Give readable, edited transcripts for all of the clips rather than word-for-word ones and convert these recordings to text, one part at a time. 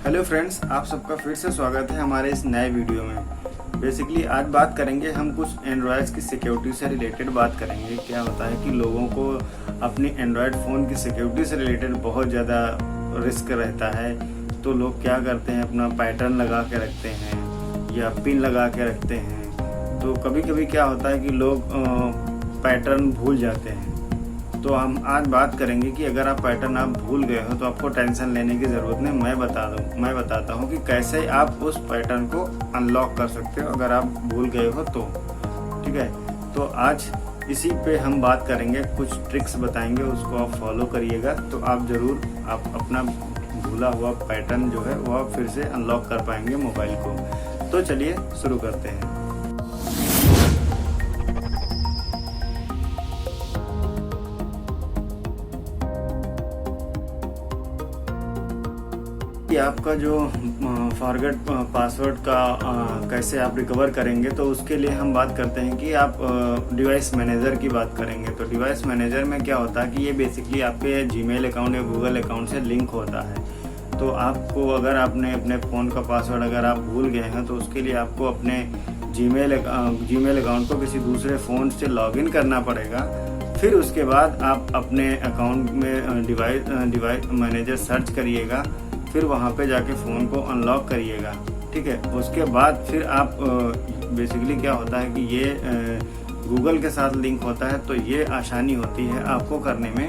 Hello friends, आप सबका फिर से स्वागत है हमारे इस नए वीडियो में। बेसिकली आज बात करेंगे हम कुछ एंड्रॉयड्स की सिक्योरिटी से रिलेटेड बात करेंगे। क्या होता है कि लोगों को अपनी एंड्रॉयड फ़ोन की सिक्योरिटी से रिलेटेड बहुत ज़्यादा रिस्क रहता है। तो लोग क्या करते हैं, अपना पैटर्न लगा के रखते हैं या पिन लगा के रखते हैं। तो कभी कभी क्या होता है कि लोग पैटर्न भूल जाते हैं। तो हम आज बात करेंगे कि अगर आप पैटर्न भूल गए हो तो आपको टेंशन लेने की ज़रूरत नहीं। मैं बताता हूँ कि कैसे आप उस पैटर्न को अनलॉक कर सकते हो अगर आप भूल गए हो तो। ठीक है, तो आज इसी पे हम बात करेंगे, कुछ ट्रिक्स बताएंगे, उसको आप फॉलो करिएगा तो आप अपना भूला हुआ पैटर्न जो है वो आप फिर से अनलॉक कर पाएंगे मोबाइल को। तो चलिए शुरू करते हैं। आपका जो फॉरगेट पासवर्ड का कैसे आप रिकवर करेंगे, तो उसके लिए हम बात करते हैं कि आप डिवाइस मैनेजर की बात करेंगे। तो डिवाइस मैनेजर में क्या होता है कि ये बेसिकली आपके जीमेल अकाउंट या गूगल अकाउंट से लिंक होता है। तो आपको अगर आपने अपने फ़ोन का पासवर्ड अगर आप भूल गए हैं तो उसके लिए आपको अपने जीमेल अकाउंट को किसी दूसरे फ़ोन से लॉगिन करना पड़ेगा। फिर उसके बाद आप अपने अकाउंट में डिवाइस मैनेजर सर्च करिएगा, फिर वहाँ पे जाके फ़ोन को अनलॉक करिएगा। ठीक है, उसके बाद फिर आप बेसिकली क्या होता है कि ये गूगल के साथ लिंक होता है, तो ये आसानी होती है आपको करने में।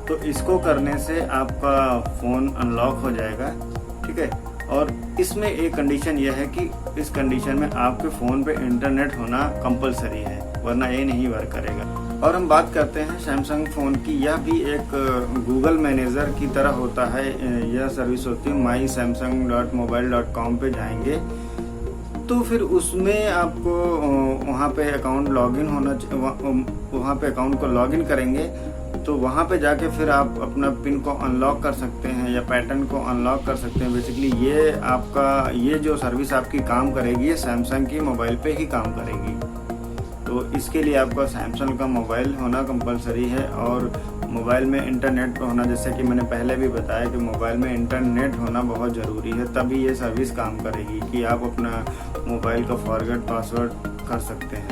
तो इसको करने से आपका फ़ोन अनलॉक हो जाएगा। ठीक है, और इसमें एक कंडीशन यह है कि इस कंडीशन में आपके फ़ोन पे इंटरनेट होना कंपलसरी है, वरना ये नहीं वर्क करेगा। और हम बात करते हैं सैमसंग फ़ोन की। यह भी एक गूगल मैनेजर की तरह होता है। यह सर्विस होती है mysamsung.mobile.com पे जाएंगे तो फिर उसमें आपको वहाँ पे अकाउंट लॉगिन वहाँ पे अकाउंट को लॉगिन करेंगे तो वहाँ पे जाके फिर आप अपना पिन को अनलॉक कर सकते हैं या पैटर्न को अनलॉक कर सकते हैं। बेसिकली ये जो सर्विस आपकी काम करेगी, ये सैमसंग की मोबाइल पे ही काम करेगी। तो इसके लिए आपका सैमसंग का मोबाइल होना कंपलसरी है और मोबाइल में इंटरनेट होना, जैसे कि मैंने पहले भी बताया कि मोबाइल में इंटरनेट होना बहुत ज़रूरी है, तभी ये सर्विस काम करेगी कि आप अपना मोबाइल का फॉरगेट पासवर्ड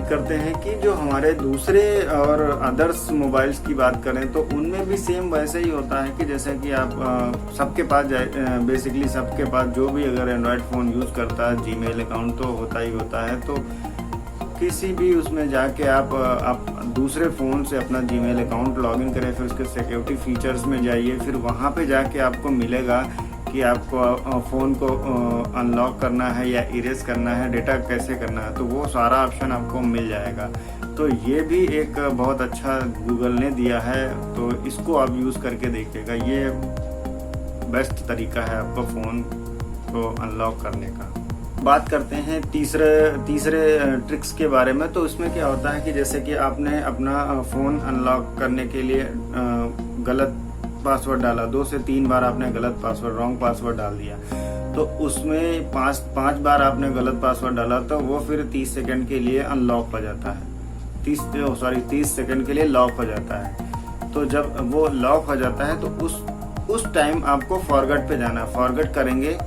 करते हैं कि जो हमारे दूसरे और अदर्स मोबाइल्स की बात करें तो उनमें भी सेम वैसे ही होता है कि जैसे कि आप सबके पास बेसिकली सबके पास जो भी अगर एंड्रॉयड फ़ोन यूज़ करता है, जीमेल अकाउंट तो होता ही होता है। तो किसी भी उसमें जाके आप दूसरे फ़ोन से अपना जीमेल अकाउंट लॉगिन करें, फिर उसके सिक्योरिटी फीचर्स में जाइए, फिर वहाँ पे जाके आपको मिलेगा कि आपको फ़ोन को अनलॉक करना है या इरेज करना है, डेटा कैसे करना है, तो वो सारा ऑप्शन आपको मिल जाएगा। तो ये भी एक बहुत अच्छा गूगल ने दिया है, तो इसको आप यूज़ करके देखिएगा। ये बेस्ट तरीका है आपका फ़ोन को अनलॉक करने का। बात करते हैं तीसरे ट्रिक्स के बारे में। तो इसमें क्या होता है कि जैसे कि आपने अपना फ़ोन अनलॉक करने के लिए गलत पासवर्ड डाला, 2 से 3 बार आपने गलत पासवर्ड, रॉन्ग पासवर्ड डाल दिया, तो उसमें पाँच बार आपने गलत पासवर्ड डाला तो वो फिर 30 सेकंड के लिए अनलॉक हो जाता है। 30 सेकंड के लिए लॉक हो जाता है। तो जब वो लॉक हो जाता है तो उस टाइम आपको फॉरगेट पे जाना है। फॉरगेट करेंगे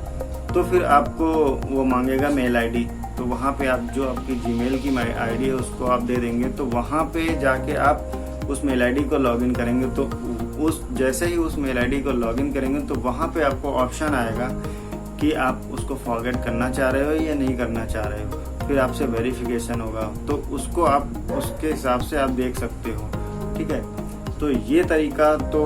तो फिर आपको वो मांगेगा मेल आईडी, तो वहाँ पे आप जो आपकी जीमेल की आईडी है उसको आप दे देंगे। तो वहाँ पे जाके आप उस मेल आईडी को लॉगिन करेंगे। तो जैसे ही उस मेल आईडी को लॉगिन करेंगे तो वहाँ पे आपको ऑप्शन आएगा कि आप उसको फॉरगेट करना चाह रहे हो या नहीं करना चाह रहे हो। फिर आपसे वेरिफिकेशन होगा तो उसको आप उसके हिसाब से आप देख सकते हो। ठीक है, तो ये तरीका तो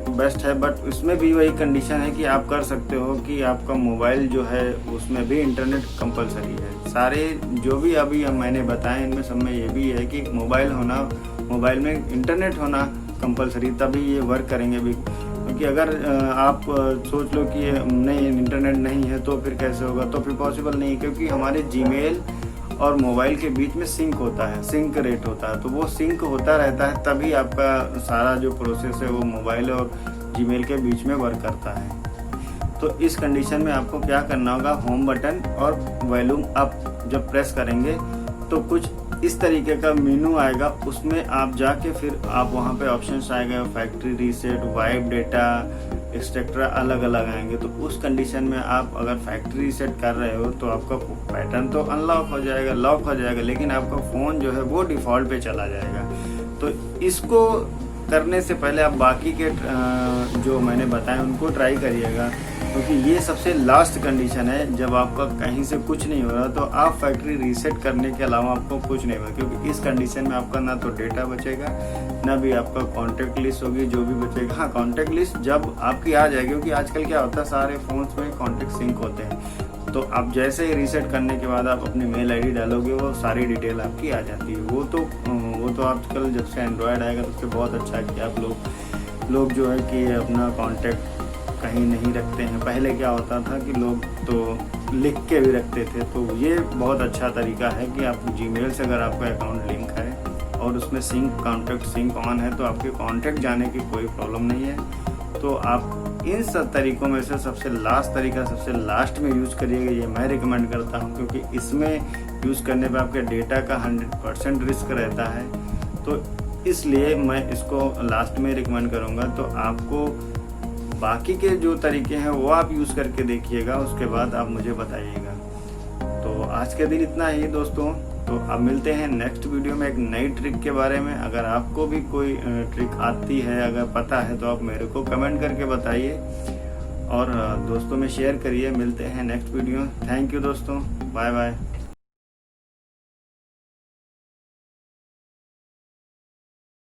बेस्ट है, बट उसमें भी वही कंडीशन है कि आप कर सकते हो कि आपका मोबाइल जो है उसमें भी इंटरनेट कंपलसरी है। सारे जो भी अभी मैंने बताए इनमें सब में ये भी है कि मोबाइल में इंटरनेट होना कंपलसरी, तभी ये वर्क करेंगे भी। क्योंकि अगर आप सोच लो कि नहीं इंटरनेट नहीं है तो फिर कैसे होगा, तो फिर पॉसिबल नहीं, क्योंकि हमारे जीमेल और मोबाइल के बीच में सिंक होता है, सिंक रेट होता है। तो वो सिंक होता रहता है, तभी आपका सारा जो प्रोसेस है वो मोबाइल और जीमेल के बीच में वर्क करता है। तो इस कंडीशन में आपको क्या करना होगा, होम बटन और वॉल्यूम अप जब प्रेस करेंगे तो कुछ इस तरीके का मेनू आएगा। उसमें आप जाके फिर आप वहाँ पे ऑप्शंस आएगा, factory reset, wipe data, extractor अलग अलग आएंगे। तो उस कंडीशन में आप अगर फैक्ट्री रीसेट कर रहे हो तो आपका पैटर्न तो अनलॉक हो जाएगा, लॉक हो जाएगा, लेकिन आपका फ़ोन जो है वो डिफ़ॉल्ट पे चला जाएगा। तो इसको करने से पहले आप बाकी के जो मैंने बताए उनको ट्राई करिएगा, क्योंकि ये सबसे लास्ट कंडीशन है। जब आपका कहीं से कुछ नहीं हो रहा तो आप फैक्ट्री रीसेट करने के अलावा आपको कुछ नहीं होगा, क्योंकि इस कंडीशन में आपका ना तो डेटा बचेगा, ना भी आपका कॉन्टैक्ट लिस्ट होगी। जो भी बचेगा, हाँ कॉन्टैक्ट लिस्ट जब आपकी आ जाएगी, क्योंकि आजकल क्या होता है सारे फ़ोन्स में कॉन्टैक्ट सिंक होते हैं। तो आप जैसे ही रीसेट करने के बाद आप अपनी मेल आईडी डालोगे, वो सारी डिटेल आपकी आ जाती है। वो तो आजकल जब से एंड्रॉयड आएगा तो उससे बहुत अच्छा है कि आप लोग जो है कि अपना कॉन्टैक्ट कहीं नहीं रखते हैं। पहले क्या होता था कि लोग तो लिख के भी रखते थे। तो ये बहुत अच्छा तरीका है कि आप जीमेल से अगर आपका अकाउंट लिंक है और उसमें कॉन्टैक्ट सिंक ऑन है तो आपके कॉन्टैक्ट जाने की कोई प्रॉब्लम नहीं है। तो आप इन सब तरीकों में से सबसे लास्ट तरीका सबसे लास्ट में यूज़ करिएगा, ये मैं रिकमेंड करता हूँ, क्योंकि इसमें यूज़ करने पे आपके डेटा का 100% रिस्क रहता है। तो इसलिए मैं इसको लास्ट में रिकमेंड करूँगा। तो आपको बाकी के जो तरीके हैं वो आप यूज़ करके देखिएगा, उसके बाद आप मुझे बताइएगा। तो आज के दिन इतना ही दोस्तों। तो अब मिलते हैं नेक्स्ट वीडियो में एक नई ट्रिक के बारे में। अगर आपको भी कोई ट्रिक आती है, अगर पता है, तो आप मेरे को कमेंट करके बताइए और दोस्तों में शेयर करिए। मिलते हैं नेक्स्ट वीडियो। थैंक यू दोस्तों, बाय बाय।